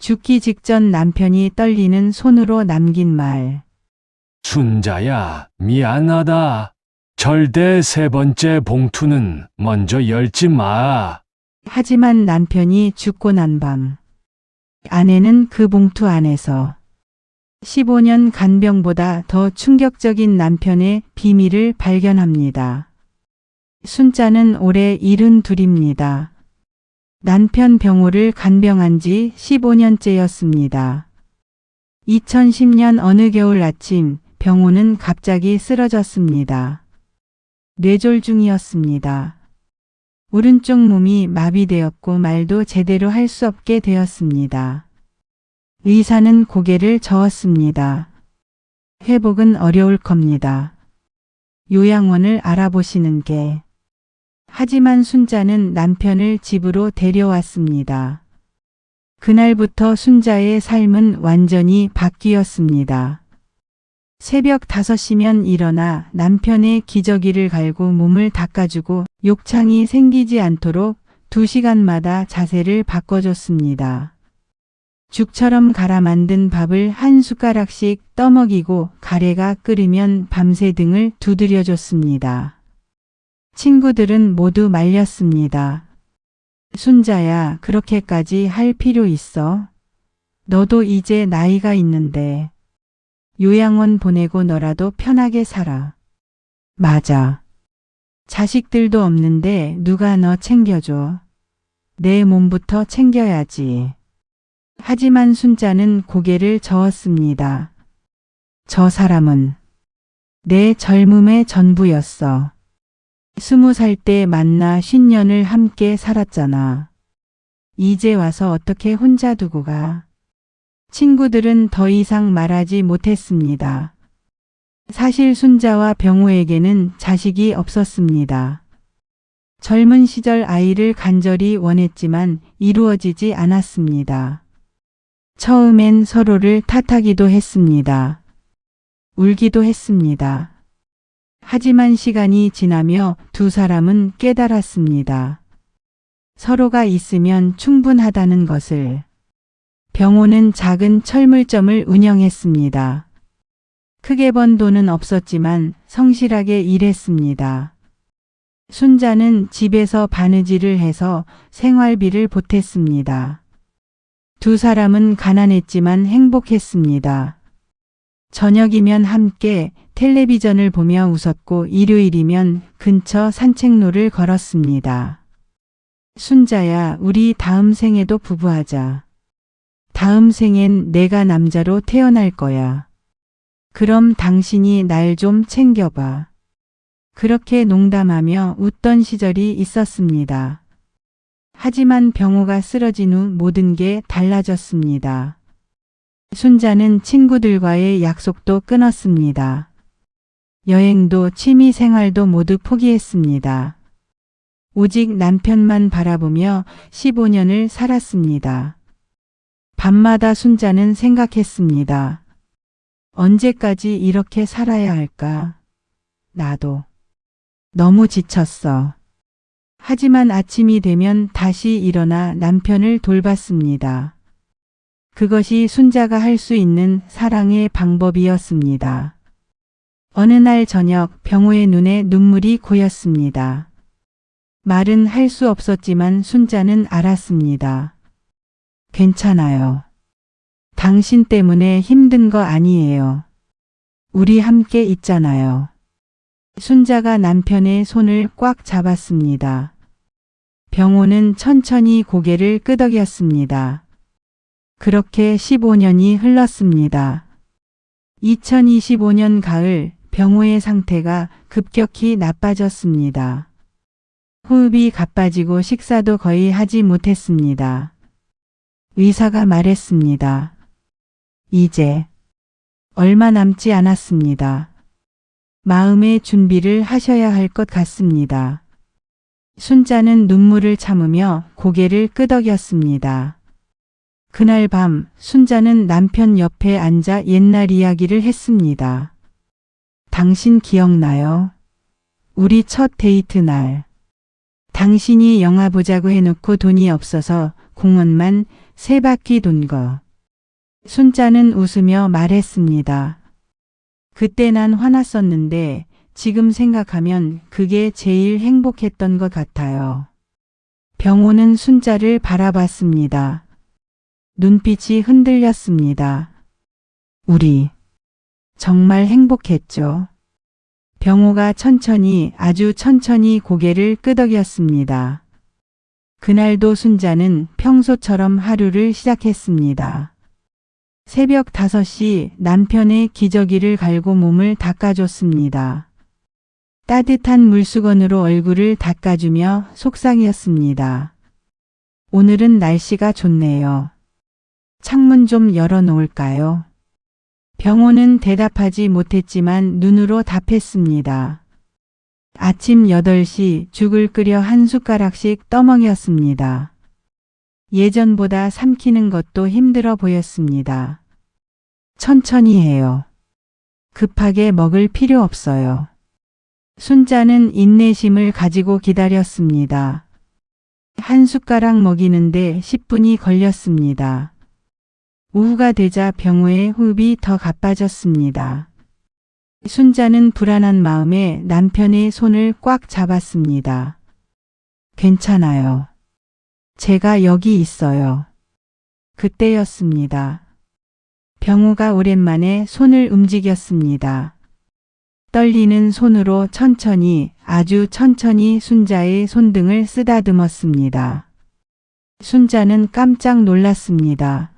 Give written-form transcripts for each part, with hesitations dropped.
죽기 직전 남편이 떨리는 손으로 남긴 말. 순자야, 미안하다. 절대 세 번째 봉투는 먼저 열지 마. 하지만 남편이 죽고 난 밤, 아내는 그 봉투 안에서 15년 간병보다 더 충격적인 남편의 비밀을 발견합니다. 순자는 올해 72입니다. 남편 병호를 간병한 지 15년째였습니다. 2010년 어느 겨울 아침 병호는 갑자기 쓰러졌습니다. 뇌졸중이었습니다. 오른쪽 몸이 마비되었고 말도 제대로 할 수 없게 되었습니다. 의사는 고개를 저었습니다. 회복은 어려울 겁니다. 요양원을 알아보시는 게. 하지만 순자는 남편을 집으로 데려왔습니다. 그날부터 순자의 삶은 완전히 바뀌었습니다. 새벽 5시면 일어나 남편의 기저귀를 갈고 몸을 닦아주고 욕창이 생기지 않도록 2시간마다 자세를 바꿔줬습니다. 죽처럼 갈아 만든 밥을 한 숟가락씩 떠먹이고 가래가 끓으면 밤새 등을 두드려줬습니다. 친구들은 모두 말렸습니다. 순자야, 그렇게까지 할 필요 있어? 너도 이제 나이가 있는데. 요양원 보내고 너라도 편하게 살아. 맞아. 자식들도 없는데 누가 너 챙겨줘. 내 몸부터 챙겨야지. 하지만 순자는 고개를 저었습니다. 저 사람은 내 젊음의 전부였어. 20살 때 만나 50년을 함께 살았잖아. 이제 와서 어떻게 혼자 두고 가? 친구들은 더 이상 말하지 못했습니다. 사실 순자와 병호에게는 자식이 없었습니다. 젊은 시절 아이를 간절히 원했지만 이루어지지 않았습니다. 처음엔 서로를 탓하기도 했습니다. 울기도 했습니다. 하지만 시간이 지나며 두 사람은 깨달았습니다. 서로가 있으면 충분하다는 것을. 병호는 작은 철물점을 운영했습니다. 크게 번 돈은 없었지만 성실하게 일했습니다. 순자는 집에서 바느질을 해서 생활비를 보탰습니다. 두 사람은 가난했지만 행복했습니다. 저녁이면 함께 텔레비전을 보며 웃었고 일요일이면 근처 산책로를 걸었습니다. 순자야, 우리 다음 생에도 부부하자. 다음 생엔 내가 남자로 태어날 거야. 그럼 당신이 날 좀 챙겨봐. 그렇게 농담하며 웃던 시절이 있었습니다. 하지만 병호가 쓰러진 후 모든 게 달라졌습니다. 순자는 친구들과의 약속도 끊었습니다. 여행도 취미 생활도 모두 포기했습니다. 오직 남편만 바라보며 15년을 살았습니다. 밤마다 순자는 생각했습니다. 언제까지 이렇게 살아야 할까? 나도 너무 지쳤어. 하지만 아침이 되면 다시 일어나 남편을 돌봤습니다. 그것이 순자가 할 수 있는 사랑의 방법이었습니다. 어느 날 저녁 병호의 눈에 눈물이 고였습니다. 말은 할 수 없었지만 순자는 알았습니다. 괜찮아요. 당신 때문에 힘든 거 아니에요. 우리 함께 있잖아요. 순자가 남편의 손을 꽉 잡았습니다. 병호는 천천히 고개를 끄덕였습니다. 그렇게 15년이 흘렀습니다. 2025년 가을 병호의 상태가 급격히 나빠졌습니다. 호흡이 가빠지고 식사도 거의 하지 못했습니다. 의사가 말했습니다. 이제 얼마 남지 않았습니다. 마음의 준비를 하셔야 할 것 같습니다. 순자는 눈물을 참으며 고개를 끄덕였습니다. 그날 밤 순자는 남편 옆에 앉아 옛날 이야기를 했습니다. 당신 기억나요? 우리 첫 데이트 날. 당신이 영화 보자고 해놓고 돈이 없어서 공원만 세 바퀴 돈 거. 순자는 웃으며 말했습니다. 그때 난 화났었는데 지금 생각하면 그게 제일 행복했던 것 같아요. 병호는 순자를 바라봤습니다. 눈빛이 흔들렸습니다. 우리 정말 행복했죠. 병호가 천천히 아주 천천히 고개를 끄덕였습니다. 그날도 순자는 평소처럼 하루를 시작했습니다. 새벽 5시 남편의 기저귀를 갈고 몸을 닦아줬습니다. 따뜻한 물수건으로 얼굴을 닦아주며 속상이었습니다. 오늘은 날씨가 좋네요. 창문 좀 열어놓을까요? 병호는 대답하지 못했지만 눈으로 답했습니다. 아침 8시 죽을 끓여 한 숟가락씩 떠먹였습니다. 예전보다 삼키는 것도 힘들어 보였습니다. 천천히 해요. 급하게 먹을 필요 없어요. 순자는 인내심을 가지고 기다렸습니다. 한 숟가락 먹이는데 10분이 걸렸습니다. 오후가 되자 병호의 호흡이 더 가빠졌습니다. 순자는 불안한 마음에 남편의 손을 꽉 잡았습니다. 괜찮아요. 제가 여기 있어요. 그때였습니다. 병호가 오랜만에 손을 움직였습니다. 떨리는 손으로 천천히 아주 천천히 순자의 손등을 쓰다듬었습니다. 순자는 깜짝 놀랐습니다.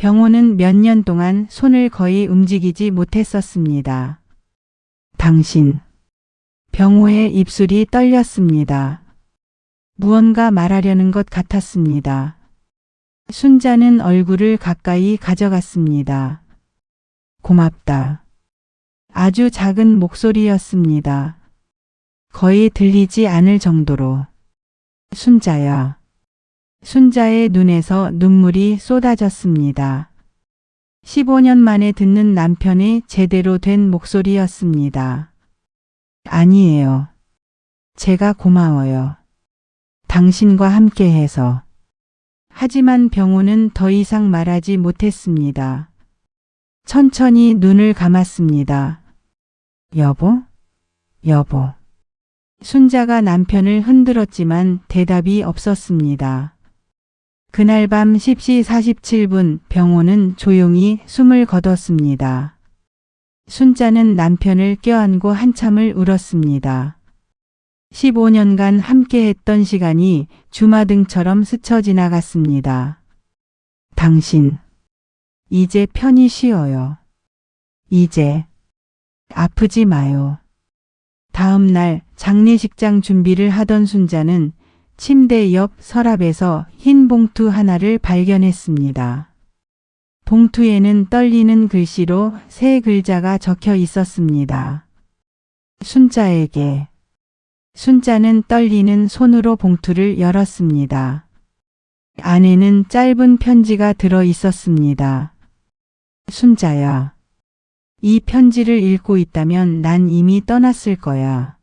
병호는 몇 년 동안 손을 거의 움직이지 못했었습니다. 당신. 병호의 입술이 떨렸습니다. 무언가 말하려는 것 같았습니다. 순자는 얼굴을 가까이 가져갔습니다. 고맙다. 아주 작은 목소리였습니다. 거의 들리지 않을 정도로. 순자야. 순자의 눈에서 눈물이 쏟아졌습니다. 15년 만에 듣는 남편의 제대로 된 목소리였습니다. 아니에요. 제가 고마워요. 당신과 함께해서. 하지만 병호는 더 이상 말하지 못했습니다. 천천히 눈을 감았습니다. 여보? 여보. 순자가 남편을 흔들었지만 대답이 없었습니다. 그날 밤 10시 47분 병호는 조용히 숨을 거뒀습니다. 순자는 남편을 껴안고 한참을 울었습니다. 15년간 함께했던 시간이 주마등처럼 스쳐 지나갔습니다. 당신, 이제 편히 쉬어요. 이제 아프지 마요. 다음 날 장례식장 준비를 하던 순자는 침대 옆 서랍에서 흰 봉투 하나를 발견했습니다. 봉투에는 떨리는 글씨로 세 글자가 적혀 있었습니다. 순자에게. 순자는 떨리는 손으로 봉투를 열었습니다. 안에는 짧은 편지가 들어 있었습니다. 순자야. 이 편지를 읽고 있다면 난 이미 떠났을 거야.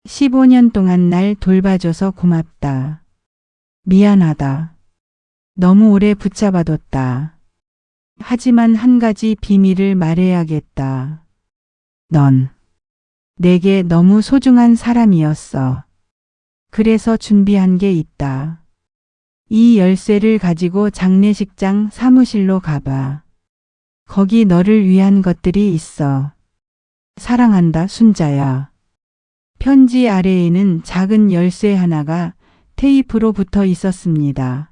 15년 동안 날 돌봐줘서 고맙다. 미안하다. 너무 오래 붙잡아뒀다. 하지만 한 가지 비밀을 말해야겠다. 넌 내게 너무 소중한 사람이었어. 그래서 준비한 게 있다. 이 열쇠를 가지고 장례식장 사무실로 가봐. 거기 너를 위한 것들이 있어. 사랑한다, 순자야. 편지 아래에는 작은 열쇠 하나가 테이프로 붙어 있었습니다.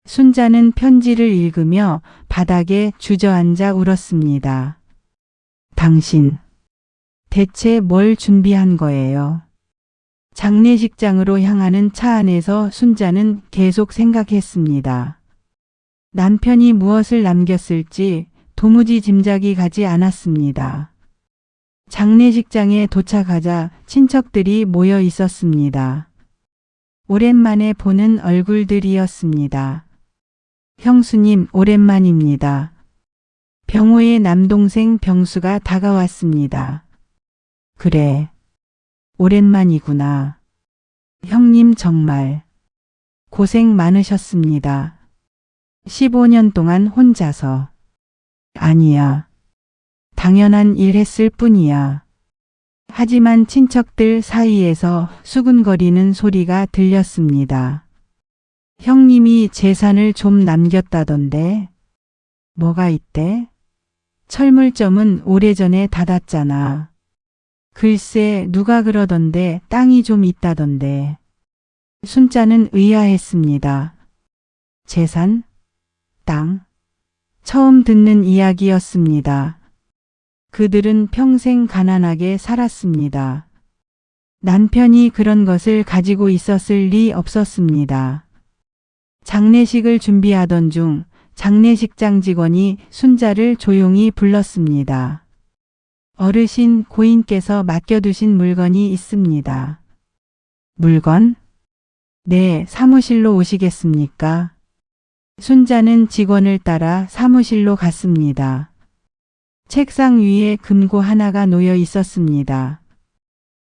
순자는 편지를 읽으며 바닥에 주저앉아 울었습니다. 당신, 대체 뭘 준비한 거예요? 장례식장으로 향하는 차 안에서 순자는 계속 생각했습니다. 남편이 무엇을 남겼을지 도무지 짐작이 가지 않았습니다. 장례식장에 도착하자 친척들이 모여 있었습니다. 오랜만에 보는 얼굴들이었습니다. 형수님, 오랜만입니다. 병호의 남동생 병수가 다가왔습니다. 그래, 오랜만이구나. 형님 정말 고생 많으셨습니다. 15년 동안 혼자서. 아니야. 당연한 일 했을 뿐이야. 하지만 친척들 사이에서 수군거리는 소리가 들렸습니다. 형님이 재산을 좀 남겼다던데. 뭐가 있대? 철물점은 오래전에 닫았잖아. 글쎄 누가 그러던데 땅이 좀 있다던데. 순자는 의아했습니다. 재산? 땅? 처음 듣는 이야기였습니다. 그들은 평생 가난하게 살았습니다. 남편이 그런 것을 가지고 있었을 리 없었습니다. 장례식을 준비하던 중 장례식장 직원이 순자를 조용히 불렀습니다. 어르신 고인께서 맡겨두신 물건이 있습니다. 물건? 네, 사무실로 오시겠습니까? 순자는 직원을 따라 사무실로 갔습니다. 책상 위에 금고 하나가 놓여 있었습니다.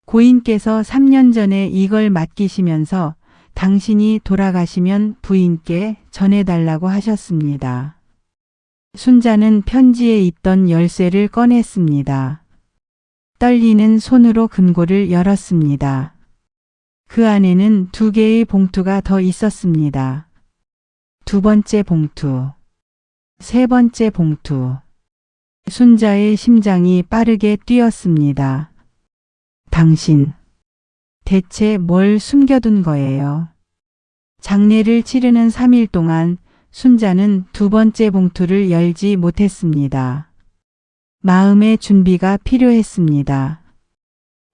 고인께서 3년 전에 이걸 맡기시면서 당신이 돌아가시면 부인께 전해달라고 하셨습니다. 순자는 편지에 있던 열쇠를 꺼냈습니다. 떨리는 손으로 금고를 열었습니다. 그 안에는 2개의 봉투가 더 있었습니다. 2번째 봉투, 3번째 봉투. 순자의 심장이 빠르게 뛰었습니다. 당신, 대체 뭘 숨겨둔 거예요? 장례를 치르는 3일 동안 순자는 2번째 봉투를 열지 못했습니다. 마음의 준비가 필요했습니다.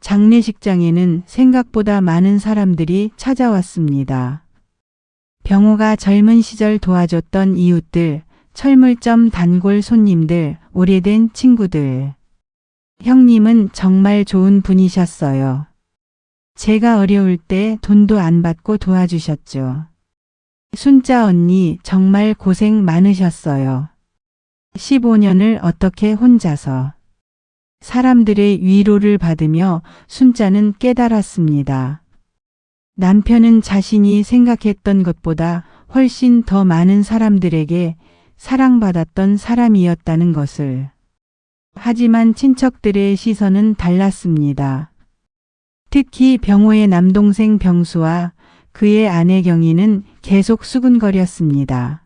장례식장에는 생각보다 많은 사람들이 찾아왔습니다. 병호가 젊은 시절 도와줬던 이웃들, 철물점 단골 손님들, 오래된 친구들. 형님은 정말 좋은 분이셨어요. 제가 어려울 때 돈도 안 받고 도와주셨죠. 순자 언니 정말 고생 많으셨어요. 15년을 어떻게 혼자서. 사람들의 위로를 받으며 순자는 깨달았습니다. 남편은 자신이 생각했던 것보다 훨씬 더 많은 사람들에게 사랑받았던 사람이었다는 것을. 하지만 친척들의 시선은 달랐습니다. 특히 병호의 남동생 병수와 그의 아내 경희는 계속 수군거렸습니다.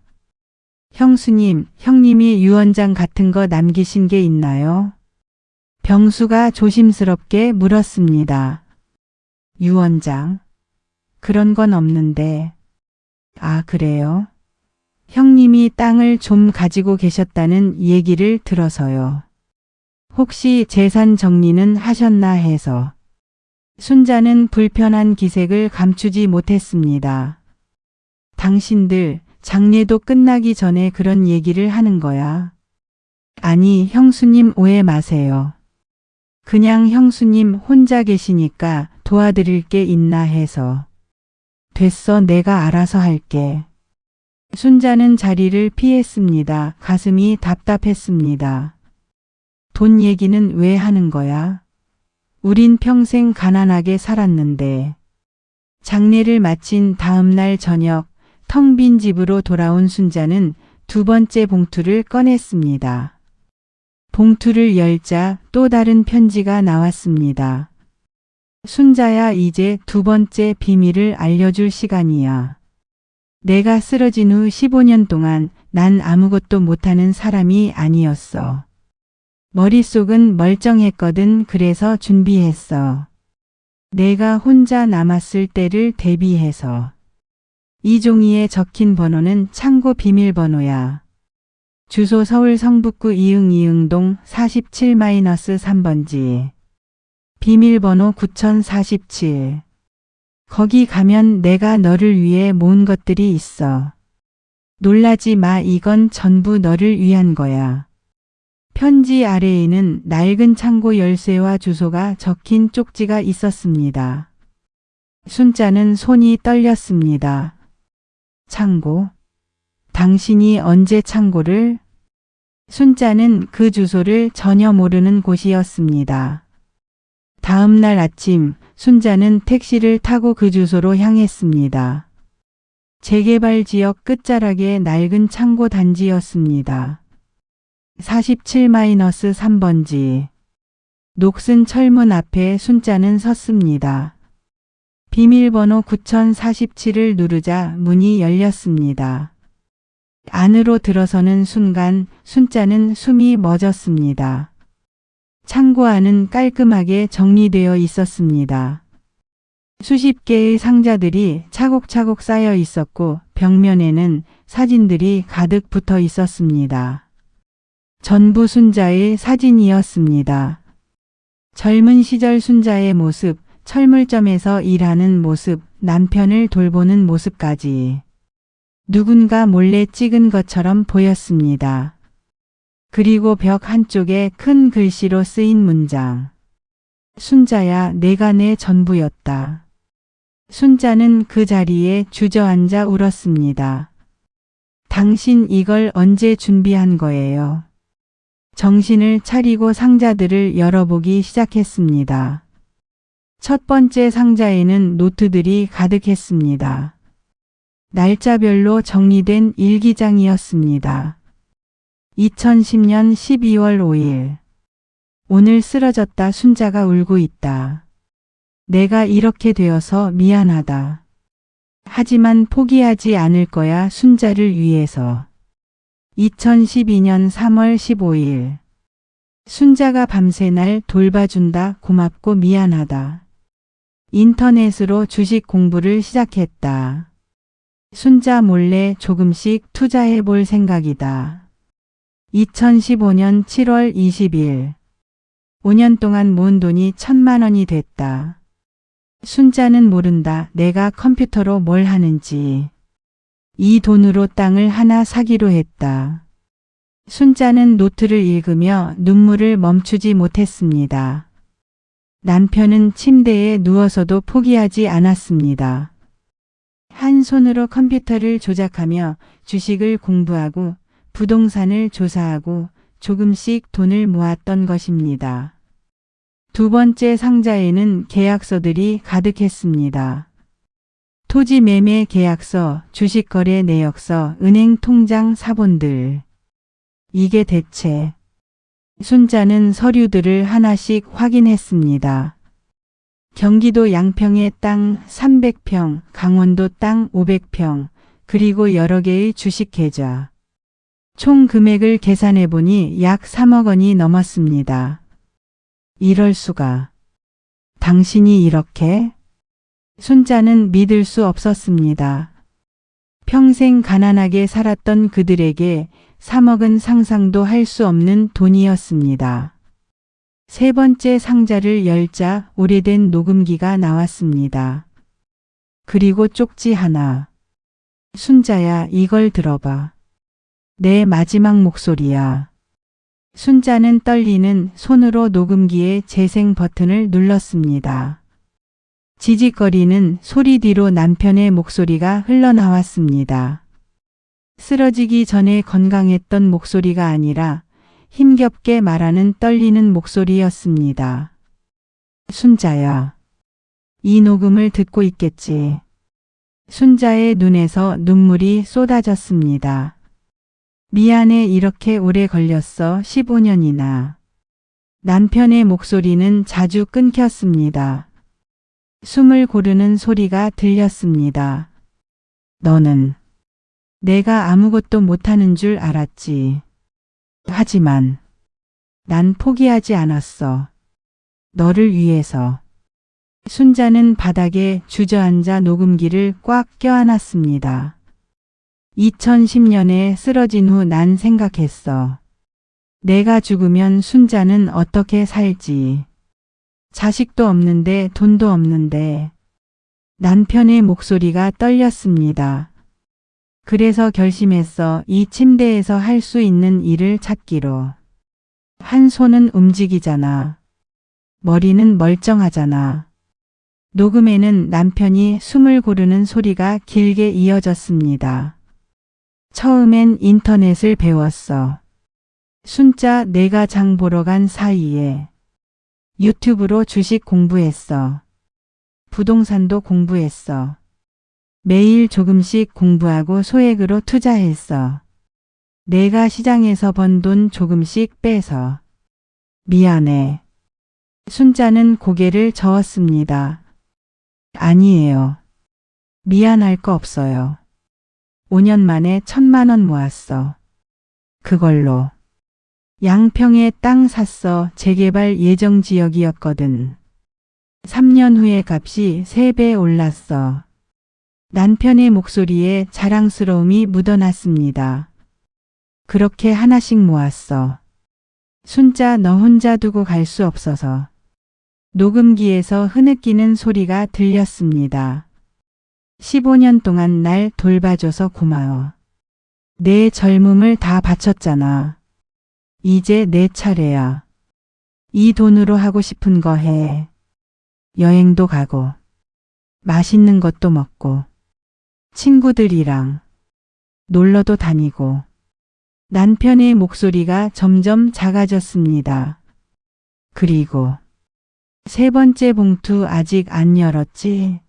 형수님, 형님이 유언장 같은 거 남기신 게 있나요? 병수가 조심스럽게 물었습니다. 유언장? 그런 건 없는데. 아, 그래요? 형님이 땅을 좀 가지고 계셨다는 얘기를 들어서요. 혹시 재산 정리는 하셨나 해서. 순자는 불편한 기색을 감추지 못했습니다. 당신들 장례도 끝나기 전에 그런 얘기를 하는 거야. 아니, 형수님 오해 마세요. 그냥 형수님 혼자 계시니까 도와드릴 게 있나 해서. 됐어, 내가 알아서 할게. 순자는 자리를 피했습니다. 가슴이 답답했습니다. 돈 얘기는 왜 하는 거야? 우린 평생 가난하게 살았는데. 장례를 마친 다음 날 저녁 텅 빈 집으로 돌아온 순자는 2번째 봉투를 꺼냈습니다. 봉투를 열자 또 다른 편지가 나왔습니다. 순자야, 이제 2번째 비밀을 알려줄 시간이야. 내가 쓰러진 후 15년 동안 난 아무것도 못하는 사람이 아니었어. 머릿속은 멀쩡했거든. 그래서 준비했어. 내가 혼자 남았을 때를 대비해서. 이 종이에 적힌 번호는 창고 비밀번호야. 주소 서울 성북구 이응이응동 47-3번지. 비밀번호 9047. 거기 가면 내가 너를 위해 모은 것들이 있어. 놀라지 마. 이건 전부 너를 위한 거야. 편지 아래에는 낡은 창고 열쇠와 주소가 적힌 쪽지가 있었습니다. 순자는 손이 떨렸습니다. 창고? 당신이 언제 창고를? 순자는 그 주소를 전혀 모르는 곳이었습니다. 다음 날 아침 순자는 택시를 타고 그 주소로 향했습니다. 재개발 지역 끝자락의 낡은 창고 단지였습니다. 47-3번지. 녹슨 철문 앞에 순자는 섰습니다. 비밀번호 9047을 누르자 문이 열렸습니다. 안으로 들어서는 순간 순자는 숨이 멎었습니다. 창고 안은 깔끔하게 정리되어 있었습니다. 수십 개의 상자들이 차곡차곡 쌓여 있었고 벽면에는 사진들이 가득 붙어 있었습니다. 전부 순자의 사진이었습니다. 젊은 시절 순자의 모습, 철물점에서 일하는 모습, 남편을 돌보는 모습까지 누군가 몰래 찍은 것처럼 보였습니다. 그리고 벽 한쪽에 큰 글씨로 쓰인 문장. 순자야, 내가 내 전부였다. 순자는 그 자리에 주저앉아 울었습니다. 당신 이걸 언제 준비한 거예요? 정신을 차리고 상자들을 열어보기 시작했습니다. 첫 번째 상자에는 노트들이 가득했습니다. 날짜별로 정리된 일기장이었습니다. 2010년 12월 5일. 오늘 쓰러졌다. 순자가 울고 있다. 내가 이렇게 되어서 미안하다. 하지만 포기하지 않을 거야. 순자를 위해서. 2012년 3월 15일. 순자가 밤새 날 돌봐준다. 고맙고 미안하다. 인터넷으로 주식 공부를 시작했다. 순자 몰래 조금씩 투자해 볼 생각이다. 2015년 7월 20일. 5년 동안 모은 돈이 1,000만 원이 됐다. 순자는 모른다. 내가 컴퓨터로 뭘 하는지. 이 돈으로 땅을 하나 사기로 했다. 순자는 노트를 읽으며 눈물을 멈추지 못했습니다. 남편은 침대에 누워서도 포기하지 않았습니다. 한 손으로 컴퓨터를 조작하며 주식을 공부하고 부동산을 조사하고 조금씩 돈을 모았던 것입니다. 두 번째 상자에는 계약서들이 가득했습니다. 토지 매매 계약서, 주식 거래 내역서, 은행 통장 사본들. 이게 대체. 순자는 서류들을 하나씩 확인했습니다. 경기도 양평의 땅 300평, 강원도 땅 500평, 그리고 여러 개의 주식 계좌. 총 금액을 계산해 보니 약 3억 원이 넘었습니다. 이럴 수가. 당신이 이렇게? 순자는 믿을 수 없었습니다. 평생 가난하게 살았던 그들에게 3억은 상상도 할 수 없는 돈이었습니다. 세 번째 상자를 열자 오래된 녹음기가 나왔습니다. 그리고 쪽지 하나. 순자야, 이걸 들어봐. 내 마지막 목소리야. 순자는 떨리는 손으로 녹음기의 재생 버튼을 눌렀습니다. 지직거리는 소리 뒤로 남편의 목소리가 흘러나왔습니다. 쓰러지기 전에 건강했던 목소리가 아니라 힘겹게 말하는 떨리는 목소리였습니다. 순자야, 이 녹음을 듣고 있겠지. 순자의 눈에서 눈물이 쏟아졌습니다. 미안해, 이렇게 오래 걸렸어. 15년이나. 남편의 목소리는 자주 끊겼습니다. 숨을 고르는 소리가 들렸습니다. 너는 내가 아무것도 못하는 줄 알았지. 하지만 난 포기하지 않았어. 너를 위해서. 순자는 바닥에 주저앉아 녹음기를 꽉 껴안았습니다. 2010년에 쓰러진 후 난 생각했어. 내가 죽으면 순자는 어떻게 살지. 자식도 없는데 돈도 없는데. 남편의 목소리가 떨렸습니다. 그래서 결심했어. 이 침대에서 할 수 있는 일을 찾기로. 한 손은 움직이잖아. 머리는 멀쩡하잖아. 녹음에는 남편이 숨을 고르는 소리가 길게 이어졌습니다. 처음엔 인터넷을 배웠어. 순자 내가 장 보러 간 사이에. 유튜브로 주식 공부했어. 부동산도 공부했어. 매일 조금씩 공부하고 소액으로 투자했어. 내가 시장에서 번 돈 조금씩 빼서. 미안해. 순자는 고개를 저었습니다. 아니에요. 미안할 거 없어요. 5년 만에 1,000만 원 모았어. 그걸로 양평에 땅 샀어. 재개발 예정 지역이었거든. 3년 후에 값이 3배 올랐어. 남편의 목소리에 자랑스러움이 묻어났습니다. 그렇게 하나씩 모았어. 순자 너 혼자 두고 갈 수 없어서. 녹음기에서 흐느끼는 소리가 들렸습니다. 15년 동안 날 돌봐줘서 고마워. 내 젊음을 다 바쳤잖아. 이제 내 차례야. 이 돈으로 하고 싶은 거 해. 여행도 가고, 맛있는 것도 먹고, 친구들이랑 놀러도 다니고. 남편의 목소리가 점점 작아졌습니다. 그리고 3번째 봉투 아직 안 열었지?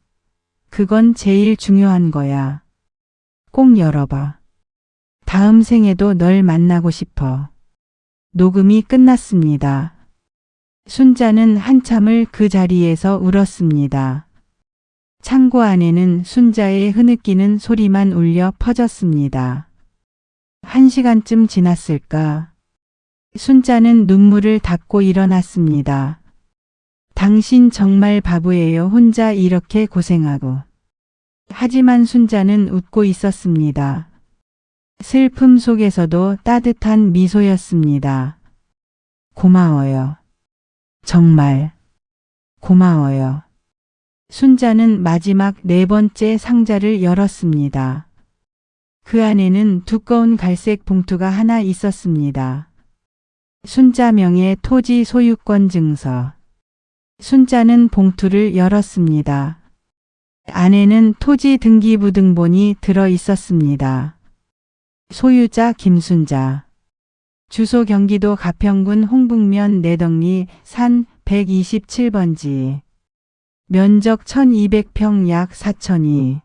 그건 제일 중요한 거야. 꼭 열어봐. 다음 생에도 널 만나고 싶어. 녹음이 끝났습니다. 순자는 한참을 그 자리에서 울었습니다. 창고 안에는 순자의 흐느끼는 소리만 울려 퍼졌습니다. 1시간쯤 지났을까? 순자는 눈물을 닦고 일어났습니다. 당신 정말 바보예요. 혼자 이렇게 고생하고. 하지만 순자는 웃고 있었습니다. 슬픔 속에서도 따뜻한 미소였습니다. 고마워요. 정말 고마워요. 순자는 마지막 4번째 상자를 열었습니다. 그 안에는 두꺼운 갈색 봉투가 하나 있었습니다. 순자 명의 토지 소유권 증서. 순자는 봉투를 열었습니다. 안에는 토지 등기부등본이 들어 있었습니다. 소유자 김순자. 주소 경기도 가평군 홍북면 내덕리 산 127번지. 면적 1200평 약 4천이.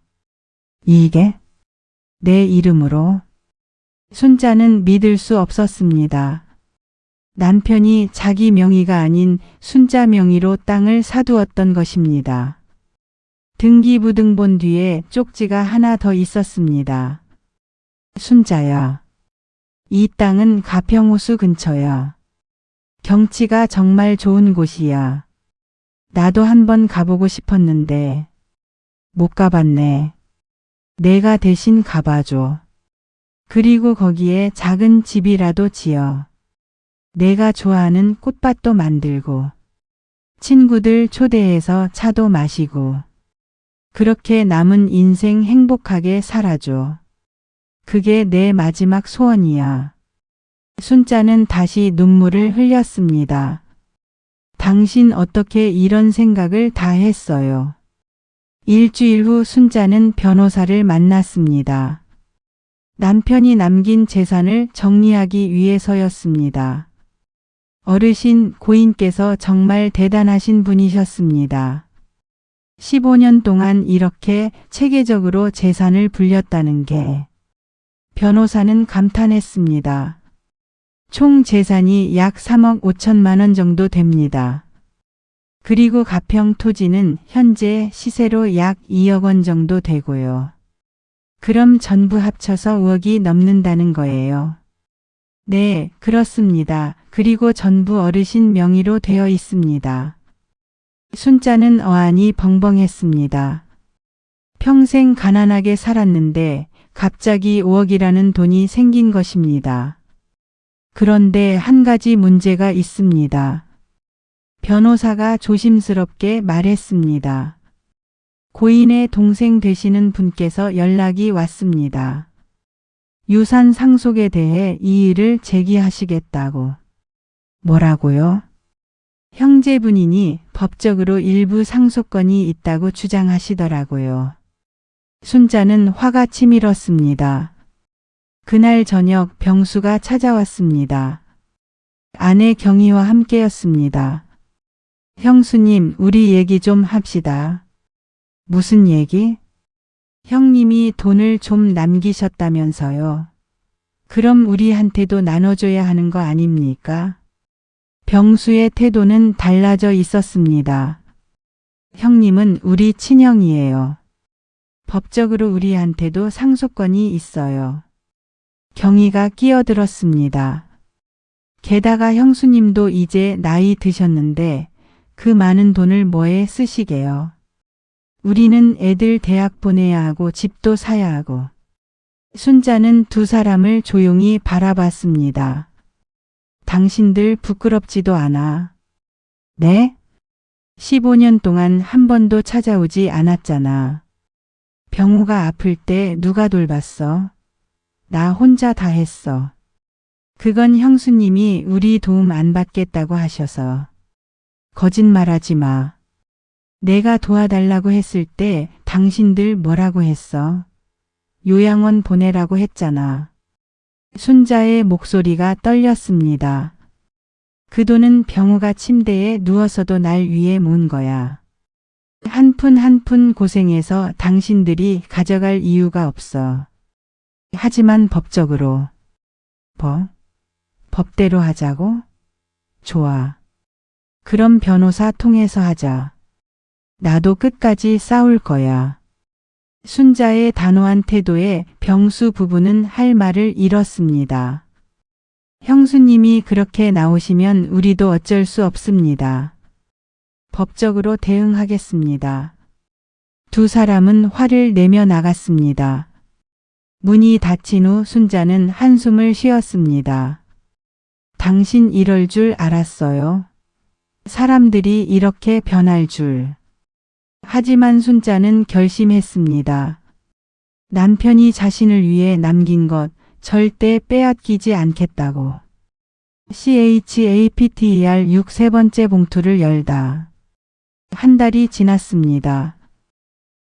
이게 내 이름으로? 순자는 믿을 수 없었습니다. 남편이 자기 명의가 아닌 순자 명의로 땅을 사두었던 것입니다. 등기부등본 뒤에 쪽지가 하나 더 있었습니다. 순자야. 이 땅은 가평호수 근처야. 경치가 정말 좋은 곳이야. 나도 한번 가보고 싶었는데 못 가봤네. 내가 대신 가봐줘. 그리고 거기에 작은 집이라도 지어. 내가 좋아하는 꽃밭도 만들고 친구들 초대해서 차도 마시고 그렇게 남은 인생 행복하게 살아줘. 그게 내 마지막 소원이야. 순자는 다시 눈물을 흘렸습니다. 당신 어떻게 이런 생각을 다 했어요? 일주일 후 순자는 변호사를 만났습니다. 남편이 남긴 재산을 정리하기 위해서였습니다. 어르신 고인께서 정말 대단하신 분이셨습니다. 15년 동안 이렇게 체계적으로 재산을 불렸다는 게. 변호사는 감탄했습니다. 총 재산이 약 3억 5천만 원 정도 됩니다. 그리고 가평 토지는 현재 시세로 약 2억 원 정도 되고요. 그럼 전부 합쳐서 5억이 넘는다는 거예요. 네, 그렇습니다. 그리고 전부 어르신 명의로 되어 있습니다. 순자는 어안이 벙벙했습니다. 평생 가난하게 살았는데 갑자기 5억이라는 돈이 생긴 것입니다. 그런데 한 가지 문제가 있습니다. 변호사가 조심스럽게 말했습니다. 고인의 동생 되시는 분께서 연락이 왔습니다. 유산 상속에 대해 이의를 제기하시겠다고. 뭐라고요? 형제분이니 법적으로 일부 상속권이 있다고 주장하시더라고요. 순자는 화가 치밀었습니다. 그날 저녁 병수가 찾아왔습니다. 아내 경희와 함께였습니다. 형수님, 우리 얘기 좀 합시다. 무슨 얘기? 형님이 돈을 좀 남기셨다면서요. 그럼 우리한테도 나눠줘야 하는 거 아닙니까? 병수의 태도는 달라져 있었습니다. 형님은 우리 친형이에요. 법적으로 우리한테도 상속권이 있어요. 경희가 끼어들었습니다. 게다가 형수님도 이제 나이 드셨는데 그 많은 돈을 뭐에 쓰시게요. 우리는 애들 대학 보내야 하고 집도 사야 하고. 순자는 두 사람을 조용히 바라봤습니다. 당신들 부끄럽지도 않아. 네? 15년 동안 한 번도 찾아오지 않았잖아. 병우가 아플 때 누가 돌봤어? 나 혼자 다 했어. 그건 형수님이 우리 도움 안 받겠다고 하셔서. 거짓말하지 마. 내가 도와달라고 했을 때 당신들 뭐라고 했어? 요양원 보내라고 했잖아. 순자의 목소리가 떨렸습니다. 그 돈은 병우가 침대에 누워서도 날 위해 모은 거야. 한 푼 한 푼 고생해서 당신들이 가져갈 이유가 없어. 하지만 법적으로. 법대로 하자고? 좋아. 그럼 변호사 통해서 하자. 나도 끝까지 싸울 거야. 순자의 단호한 태도에 병수 부부는 할 말을 잃었습니다. 형수님이 그렇게 나오시면 우리도 어쩔 수 없습니다. 법적으로 대응하겠습니다. 두 사람은 화를 내며 나갔습니다. 문이 닫힌 후 순자는 한숨을 쉬었습니다. 당신 이럴 줄 알았어요. 사람들이 이렇게 변할 줄. 하지만 순자는 결심했습니다. 남편이 자신을 위해 남긴 것 절대 빼앗기지 않겠다고. CHAPTER 6 세 번째 봉투를 열다. 한 달이 지났습니다.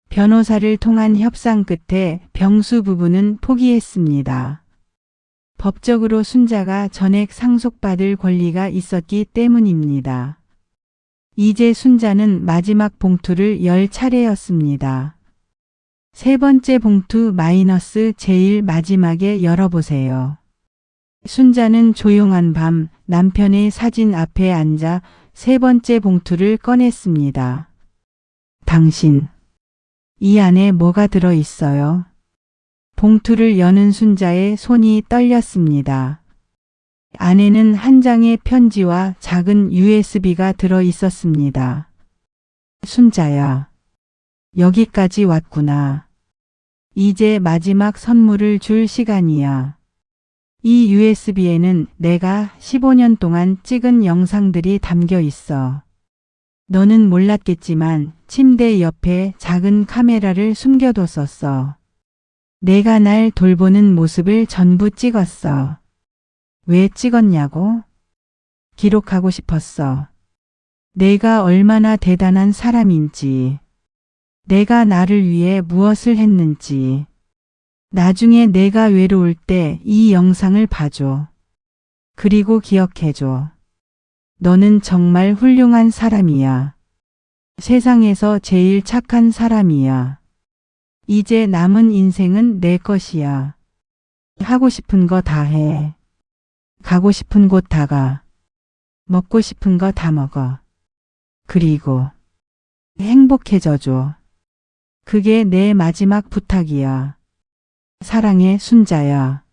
변호사를 통한 협상 끝에 병수 부부는 포기했습니다. 법적으로 순자가 전액 상속받을 권리가 있었기 때문입니다. 이제 순자는 마지막 봉투를 열 차례였습니다. 세 번째 봉투 마이너스 제일 마지막에 열어보세요. 순자는 조용한 밤 남편의 사진 앞에 앉아 세 번째 봉투를 꺼냈습니다. 당신, 이 안에 뭐가 들어 있어요? 봉투를 여는 순자의 손이 떨렸습니다. 안에는 한 장의 편지와 작은 USB가 들어 있었습니다. 순자야, 여기까지 왔구나. 이제 마지막 선물을 줄 시간이야. 이 USB에는 내가 15년 동안 찍은 영상들이 담겨 있어. 너는 몰랐겠지만 침대 옆에 작은 카메라를 숨겨뒀었어. 내가 날 돌보는 모습을 전부 찍었어. 왜 찍었냐고? 기록하고 싶었어. 내가 얼마나 대단한 사람인지. 내가 나를 위해 무엇을 했는지. 나중에 내가 외로울 때 이 영상을 봐줘. 그리고 기억해줘. 너는 정말 훌륭한 사람이야. 세상에서 제일 착한 사람이야. 이제 남은 인생은 내 것이야. 하고 싶은 거 다 해. 가고 싶은 곳 다 가. 먹고 싶은 거 다 먹어. 그리고 행복해져줘. 그게 내 마지막 부탁이야. 사랑해, 순자야.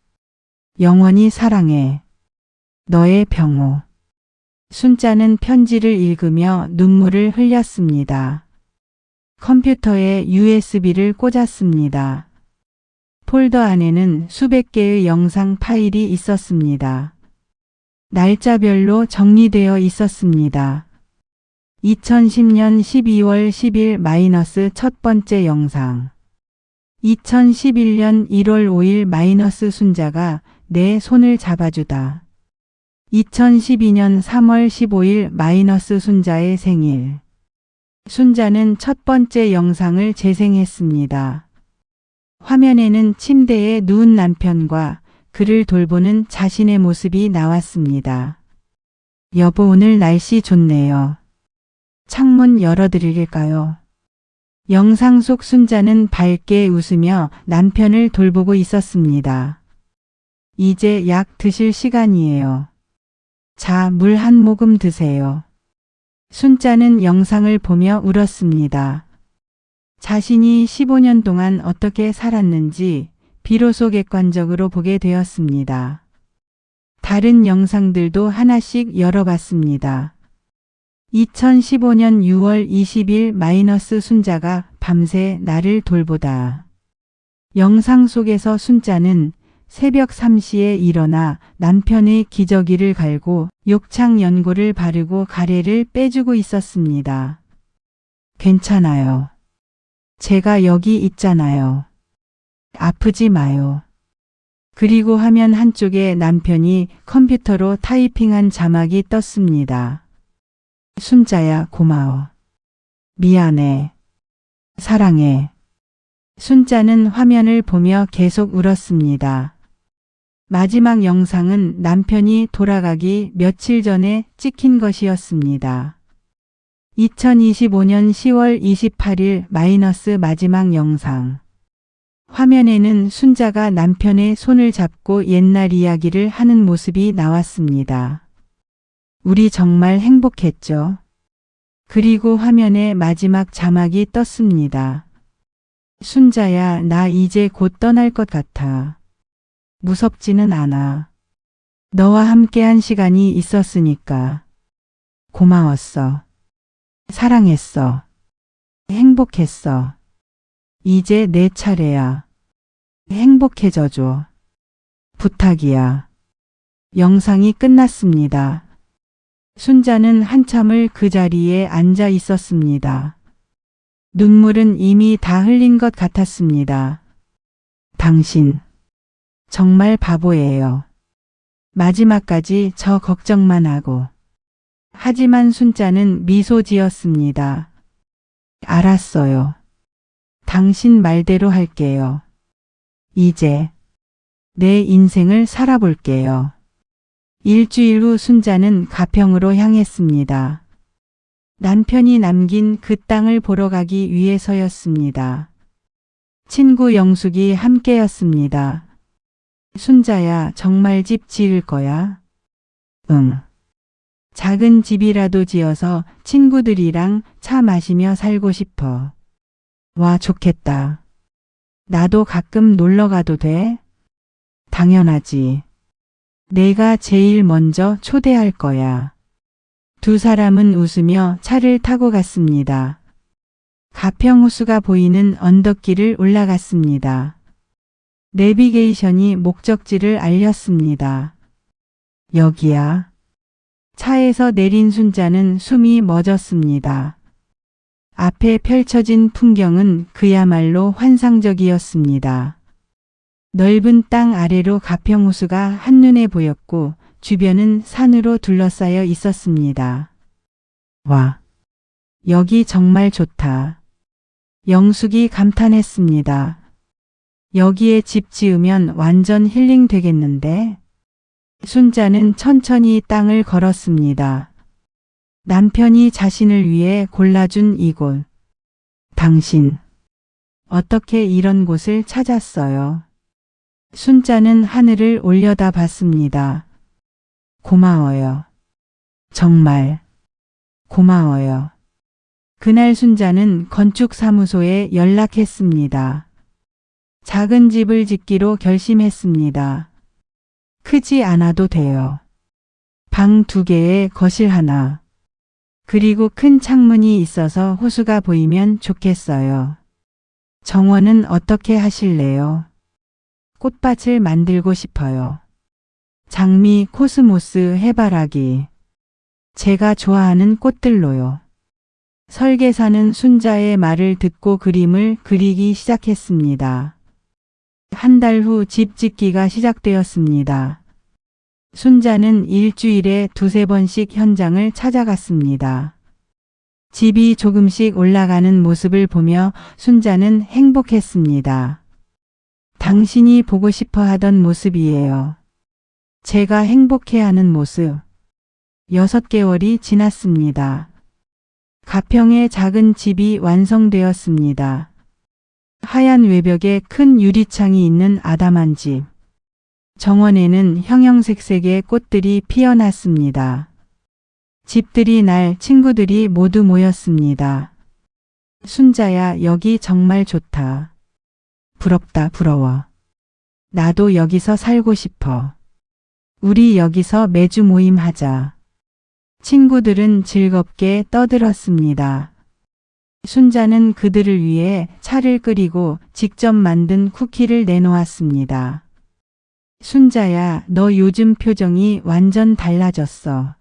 영원히 사랑해. 너의 병우. 순자는 편지를 읽으며 눈물을 흘렸습니다. 컴퓨터에 USB를 꽂았습니다. 폴더 안에는 수백 개의 영상 파일이 있었습니다. 날짜별로 정리되어 있었습니다. 2010년 12월 10일 마이너스 첫 번째 영상. 2011년 1월 5일 마이너스 순자가 내 손을 잡아주다. 2012년 3월 15일 마이너스 순자의 생일. 순자는 첫 번째 영상을 재생했습니다. 화면에는 침대에 누운 남편과 그를 돌보는 자신의 모습이 나왔습니다. 여보, 오늘 날씨 좋네요. 창문 열어드릴까요? 영상 속 순자는 밝게 웃으며 남편을 돌보고 있었습니다. 이제 약 드실 시간이에요. 자, 물 한 모금 드세요. 순자는 영상을 보며 울었습니다. 자신이 15년 동안 어떻게 살았는지 비로소 객관적으로 보게 되었습니다. 다른 영상들도 하나씩 열어봤습니다. 2015년 6월 20일 순자가 밤새 나를 돌보다. 영상 속에서 순자는 새벽 3시에 일어나 남편의 기저귀를 갈고 욕창 연고를 바르고 가래를 빼주고 있었습니다. 괜찮아요. 제가 여기 있잖아요. 아프지 마요. 그리고 화면 한쪽에 남편이 컴퓨터로 타이핑한 자막이 떴습니다. 순자야, 고마워. 미안해. 사랑해. 순자는 화면을 보며 계속 울었습니다. 마지막 영상은 남편이 돌아가기 며칠 전에 찍힌 것이었습니다. 2025년 10월 28일 마지막 영상. 화면에는 순자가 남편의 손을 잡고 옛날 이야기를 하는 모습이 나왔습니다. 우리 정말 행복했죠. 그리고 화면에 마지막 자막이 떴습니다. 순자야, 나 이제 곧 떠날 것 같아. 무섭지는 않아. 너와 함께한 시간이 있었으니까. 고마웠어. 사랑했어. 행복했어. 이제 내 차례야. 행복해져줘. 부탁이야. 영상이 끝났습니다. 순자는 한참을 그 자리에 앉아 있었습니다. 눈물은 이미 다 흘린 것 같았습니다. 당신, 정말 바보예요. 마지막까지 저 걱정만 하고. 하지만 순자는 미소 지었습니다. 알았어요. 당신 말대로 할게요. 이제 내 인생을 살아볼게요. 일주일 후 순자는 가평으로 향했습니다. 남편이 남긴 그 땅을 보러 가기 위해서였습니다. 친구 영숙이 함께였습니다. 순자야, 정말 집 지을 거야? 응. 작은 집이라도 지어서 친구들이랑 차 마시며 살고 싶어. 와, 좋겠다. 나도 가끔 놀러 가도 돼? 당연하지. 내가 제일 먼저 초대할 거야. 두 사람은 웃으며 차를 타고 갔습니다. 가평호수가 보이는 언덕길을 올라갔습니다. 내비게이션이 목적지를 알렸습니다. 여기야. 차에서 내린 순자는 숨이 멎었습니다. 앞에 펼쳐진 풍경은 그야말로 환상적이었습니다. 넓은 땅 아래로 가평호수가 한눈에 보였고 주변은 산으로 둘러싸여 있었습니다. 와, 여기 정말 좋다. 영숙이 감탄했습니다. 여기에 집 지으면 완전 힐링 되겠는데? 순자는 천천히 땅을 걸었습니다. 남편이 자신을 위해 골라준 이곳. 당신, 어떻게 이런 곳을 찾았어요? 순자는 하늘을 올려다 봤습니다. 고마워요. 정말 고마워요. 그날 순자는 건축사무소에 연락했습니다. 작은 집을 짓기로 결심했습니다. 크지 않아도 돼요. 방 2개에 거실 하나. 그리고 큰 창문이 있어서 호수가 보이면 좋겠어요. 정원은 어떻게 하실래요? 꽃밭을 만들고 싶어요. 장미, 코스모스, 해바라기. 제가 좋아하는 꽃들로요. 설계사는 순자의 말을 듣고 그림을 그리기 시작했습니다. 한 달 후 집 짓기가 시작되었습니다. 순자는 일주일에 2~3번씩 현장을 찾아갔습니다. 집이 조금씩 올라가는 모습을 보며 순자는 행복했습니다. 당신이 보고 싶어 하던 모습이에요. 제가 행복해하는 모습. 6개월이 지났습니다. 가평의 작은 집이 완성되었습니다. 하얀 외벽에 큰 유리창이 있는 아담한 집. 정원에는 형형색색의 꽃들이 피어났습니다. 집들이 날 친구들이 모두 모였습니다. 순자야, 여기 정말 좋다. 부럽다, 부러워. 나도 여기서 살고 싶어. 우리 여기서 매주 모임하자. 친구들은 즐겁게 떠들었습니다. 순자는 그들을 위해 차를 끓이고 직접 만든 쿠키를 내놓았습니다. 순자야, 너 요즘 표정이 완전 달라졌어.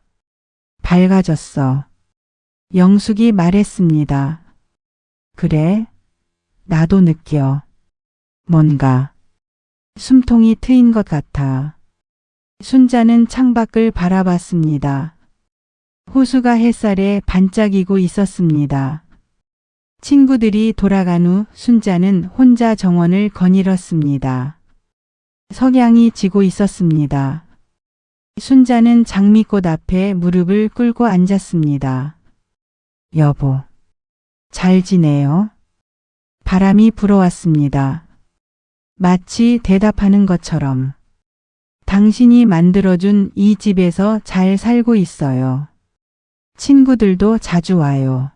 밝아졌어. 영숙이 말했습니다. 그래? 나도 느껴. 뭔가 숨통이 트인 것 같아. 순자는 창밖을 바라봤습니다. 호수가 햇살에 반짝이고 있었습니다. 친구들이 돌아간 후 순자는 혼자 정원을 거닐었습니다. 석양이 지고 있었습니다. 순자는 장미꽃 앞에 무릎을 꿇고 앉았습니다. 여보, 잘 지내요? 바람이 불어왔습니다. 마치 대답하는 것처럼. 당신이 만들어준 이 집에서 잘 살고 있어요. 친구들도 자주 와요.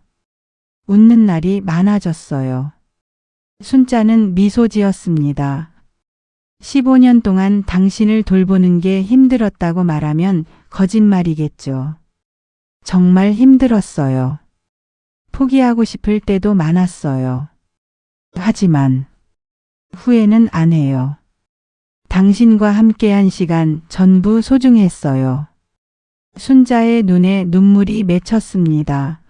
웃는 날이 많아졌어요. 순자는 미소 지었습니다. 15년 동안 당신을 돌보는 게 힘들었다고 말하면 거짓말이겠죠. 정말 힘들었어요. 포기하고 싶을 때도 많았어요. 하지만 후회는 안 해요. 당신과 함께한 시간 전부 소중했어요. 순자의 눈에 눈물이 맺혔습니다.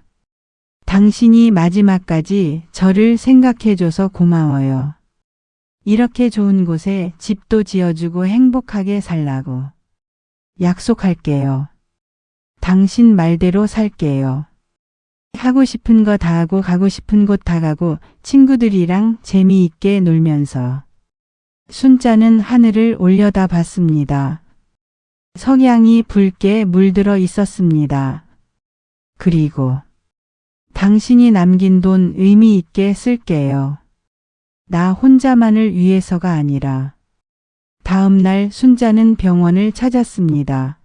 당신이 마지막까지 저를 생각해줘서 고마워요. 이렇게 좋은 곳에 집도 지어주고 행복하게 살라고. 약속할게요. 당신 말대로 살게요. 하고 싶은 거 다 하고 가고 싶은 곳 다 가고 친구들이랑 재미있게 놀면서. 순자는 하늘을 올려다 봤습니다. 석양이 붉게 물들어 있었습니다. 그리고 당신이 남긴 돈 의미 있게 쓸게요. 나 혼자만을 위해서가 아니라. 다음 날 순자는 병원을 찾았습니다.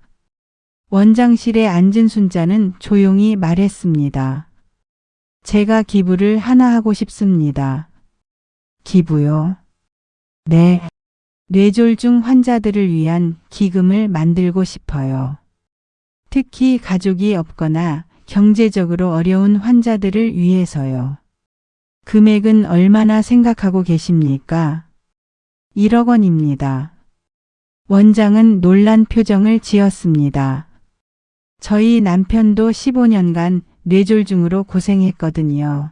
원장실에 앉은 순자는 조용히 말했습니다. 제가 기부를 하나 하고 싶습니다. 기부요? 네. 뇌졸중 환자들을 위한 기금을 만들고 싶어요. 특히 가족이 없거나 경제적으로 어려운 환자들을 위해서요. 금액은 얼마나 생각하고 계십니까? 1억 원입니다. 원장은 놀란 표정을 지었습니다. 저희 남편도 15년간 뇌졸중으로 고생했거든요.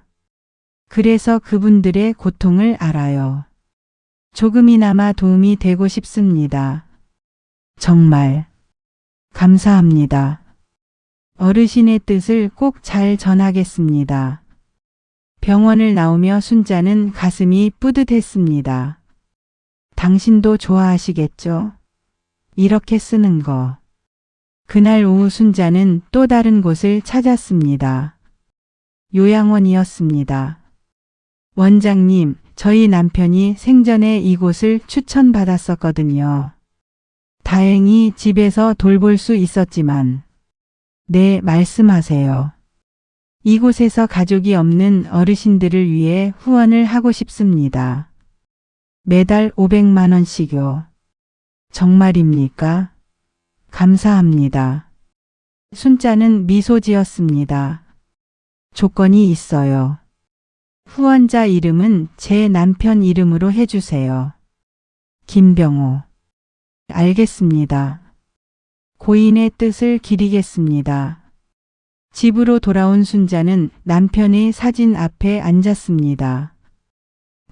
그래서 그분들의 고통을 알아요. 조금이나마 도움이 되고 싶습니다. 정말 감사합니다. 어르신의 뜻을 꼭 잘 전하겠습니다. 병원을 나오며 순자는 가슴이 뿌듯했습니다. 당신도 좋아하시겠죠? 이렇게 쓰는 거. 그날 오후 순자는 또 다른 곳을 찾았습니다. 요양원이었습니다. 원장님, 저희 남편이 생전에 이곳을 추천받았었거든요. 다행히 집에서 돌볼 수 있었지만. 네, 말씀하세요. 이곳에서 가족이 없는 어르신들을 위해 후원을 하고 싶습니다. 매달 500만 원씩요. 정말입니까? 감사합니다. 순자는 미소 지었습니다. 조건이 있어요. 후원자 이름은 제 남편 이름으로 해주세요. 김병호. 알겠습니다. 고인의 뜻을 기리겠습니다. 집으로 돌아온 순자는 남편의 사진 앞에 앉았습니다.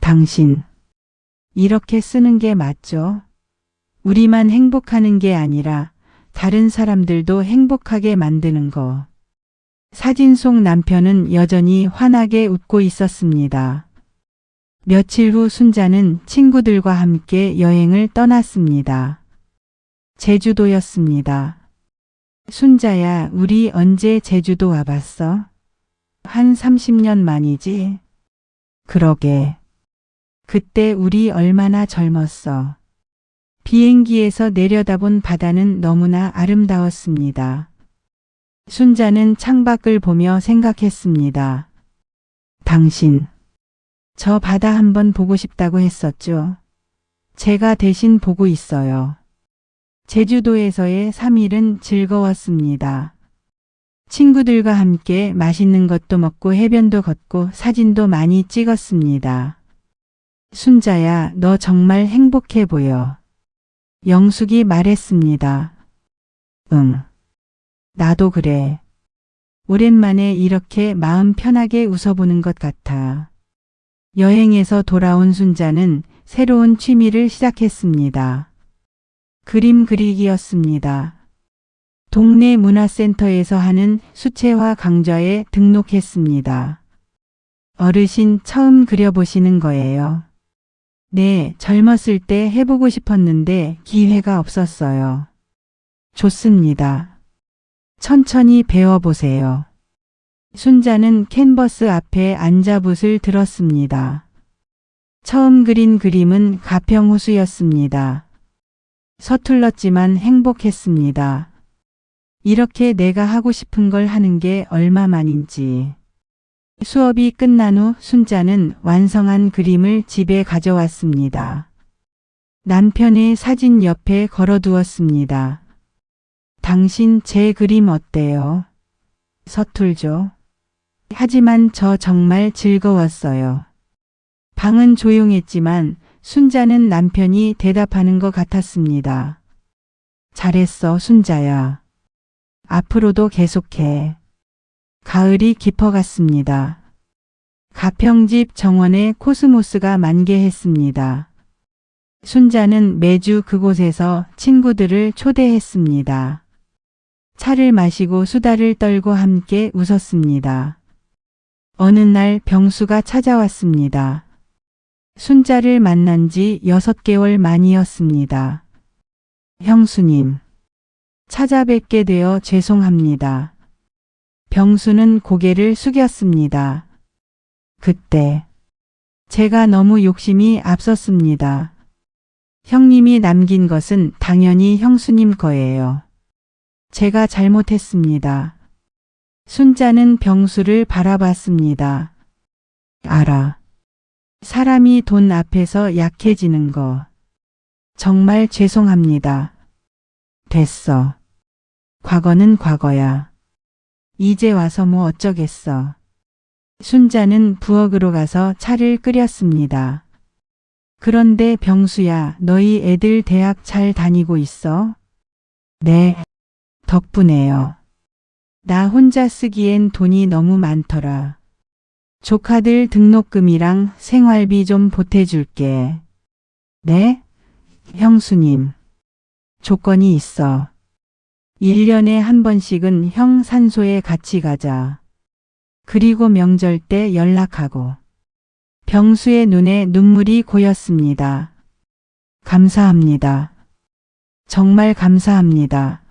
당신, 이렇게 쓰는 게 맞죠? 우리만 행복하는 게 아니라 다른 사람들도 행복하게 만드는 거. 사진 속 남편은 여전히 환하게 웃고 있었습니다. 며칠 후 순자는 친구들과 함께 여행을 떠났습니다. 제주도였습니다. 순자야, 우리 언제 제주도 와봤어? 한 30년 만이지. 그러게. 그때 우리 얼마나 젊었어. 비행기에서 내려다본 바다는 너무나 아름다웠습니다. 순자는 창밖을 보며 생각했습니다. 당신, 저 바다 한번 보고 싶다고 했었죠. 제가 대신 보고 있어요. 제주도에서의 3일은 즐거웠습니다. 친구들과 함께 맛있는 것도 먹고 해변도 걷고 사진도 많이 찍었습니다. 순자야, 너 정말 행복해 보여. 영숙이 말했습니다. 응. 나도 그래. 오랜만에 이렇게 마음 편하게 웃어보는 것 같아. 여행에서 돌아온 순자는 새로운 취미를 시작했습니다. 그림 그리기였습니다. 동네 문화센터에서 하는 수채화 강좌에 등록했습니다. 어르신 처음 그려보시는 거예요. 네, 젊었을 때 해보고 싶었는데 기회가 없었어요. 좋습니다. 천천히 배워보세요. 순자는 캔버스 앞에 앉아 붓을 들었습니다. 처음 그린 그림은 가평호수였습니다. 서툴렀지만 행복했습니다. 이렇게 내가 하고 싶은 걸 하는 게 얼마만인지. 수업이 끝난 후 순자는 완성한 그림을 집에 가져왔습니다. 남편의 사진 옆에 걸어두었습니다. 당신 제 그림 어때요? 서툴죠? 하지만 저 정말 즐거웠어요. 방은 조용했지만 순자는 남편이 대답하는 것 같았습니다. 잘했어, 순자야. 앞으로도 계속해. 가을이 깊어갔습니다. 가평집 정원에 코스모스가 만개했습니다. 순자는 매주 그곳에서 친구들을 초대했습니다. 차를 마시고 수다를 떨고 함께 웃었습니다. 어느 날 병수가 찾아왔습니다. 순자를 만난 지 6개월 만이었습니다. 형수님, 찾아뵙게 되어 죄송합니다. 병수는 고개를 숙였습니다. 그때 제가 너무 욕심이 앞섰습니다. 형님이 남긴 것은 당연히 형수님 거예요. 제가 잘못했습니다. 순자는 병수를 바라봤습니다. 알아. 사람이 돈 앞에서 약해지는 거. 정말 죄송합니다. 됐어. 과거는 과거야. 이제 와서 뭐 어쩌겠어. 순자는 부엌으로 가서 차를 끓였습니다. 그런데 병수야, 너희 애들 대학 잘 다니고 있어? 네, 덕분에요. 나 혼자 쓰기엔 돈이 너무 많더라. 조카들 등록금이랑 생활비 좀 보태줄게. 네? 형수님. 조건이 있어. 1년에 한 번씩은 형 산소에 같이 가자. 그리고 명절 때 연락하고. 병수의 눈에 눈물이 고였습니다. 감사합니다. 정말 감사합니다.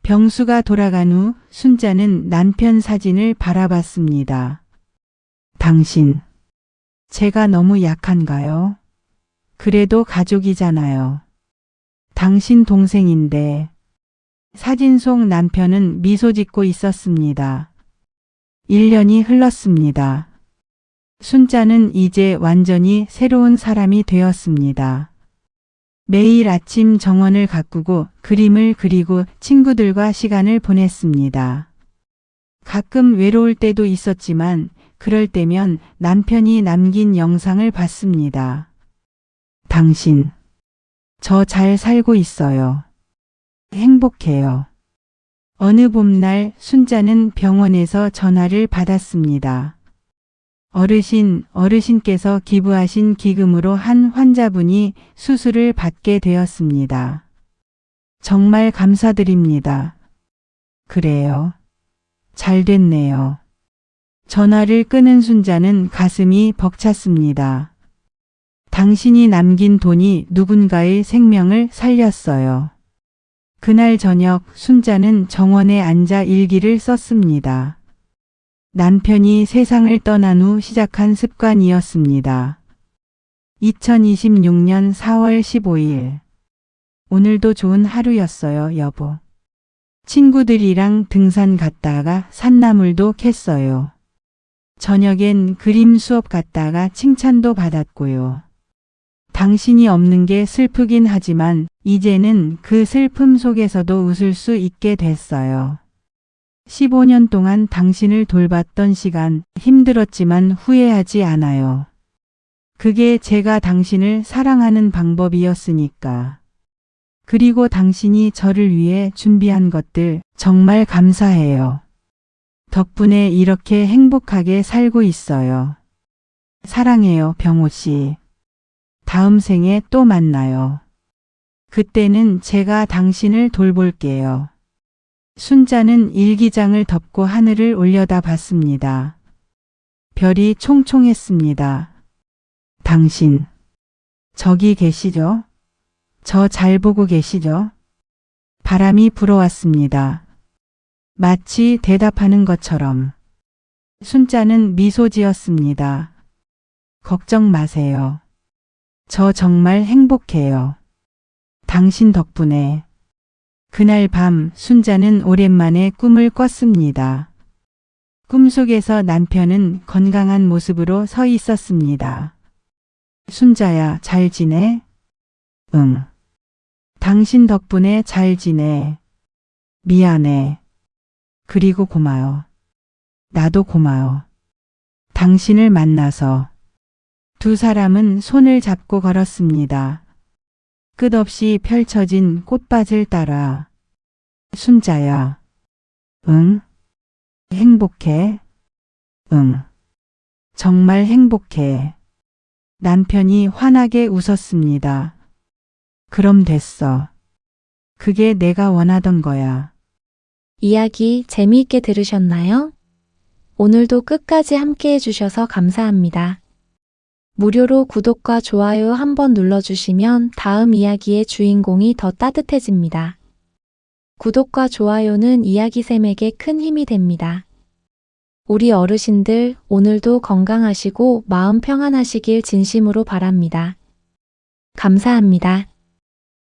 병수가 돌아간 후 순자는 남편 사진을 바라봤습니다. 당신, 제가 너무 약한가요? 그래도 가족이잖아요. 당신 동생인데. 사진 속 남편은 미소 짓고 있었습니다. 1년이 흘렀습니다. 순자는 이제 완전히 새로운 사람이 되었습니다. 매일 아침 정원을 가꾸고 그림을 그리고 친구들과 시간을 보냈습니다. 가끔 외로울 때도 있었지만 그럴 때면 남편이 남긴 영상을 봤습니다. 당신, 저 잘 살고 있어요. 행복해요. 어느 봄날 순자는 병원에서 전화를 받았습니다. 어르신께서 기부하신 기금으로 한 환자분이 수술을 받게 되었습니다. 정말 감사드립니다. 그래요. 잘 됐네요. 전화를 끊은 순자는 가슴이 벅찼습니다. 당신이 남긴 돈이 누군가의 생명을 살렸어요. 그날 저녁 순자는 정원에 앉아 일기를 썼습니다. 남편이 세상을 떠난 후 시작한 습관이었습니다. 2026년 4월 15일. 오늘도 좋은 하루였어요, 여보. 친구들이랑 등산 갔다가 산나물도 캤어요. 저녁엔 그림 수업 갔다가 칭찬도 받았고요. 당신이 없는 게 슬프긴 하지만 이제는 그 슬픔 속에서도 웃을 수 있게 됐어요. 15년 동안 당신을 돌봤던 시간 힘들었지만 후회하지 않아요. 그게 제가 당신을 사랑하는 방법이었으니까. 그리고 당신이 저를 위해 준비한 것들 정말 감사해요. 덕분에 이렇게 행복하게 살고 있어요. 사랑해요, 병호 씨. 다음 생에 또 만나요. 그때는 제가 당신을 돌볼게요. 순자는 일기장을 덮고 하늘을 올려다 봤습니다. 별이 총총했습니다. 당신, 저기 계시죠? 저 잘 보고 계시죠? 바람이 불어왔습니다. 마치 대답하는 것처럼. 순자는 미소 지었습니다. 걱정 마세요. 저 정말 행복해요. 당신 덕분에. 그날 밤 순자는 오랜만에 꿈을 꿨습니다. 꿈속에서 남편은 건강한 모습으로 서 있었습니다. 순자야, 잘 지내? 응. 당신 덕분에 잘 지내. 미안해. 그리고 고마워. 나도 고마워. 당신을 만나서. 두 사람은 손을 잡고 걸었습니다. 끝없이 펼쳐진 꽃밭을 따라. 순자야. 응? 행복해? 응. 정말 행복해. 남편이 환하게 웃었습니다. 그럼 됐어. 그게 내가 원하던 거야. 이야기 재미있게 들으셨나요? 오늘도 끝까지 함께 해주셔서 감사합니다. 무료로 구독과 좋아요 한번 눌러주시면 다음 이야기의 주인공이 더 따뜻해집니다. 구독과 좋아요는 이야기샘에게 큰 힘이 됩니다. 우리 어르신들 오늘도 건강하시고 마음 평안하시길 진심으로 바랍니다. 감사합니다.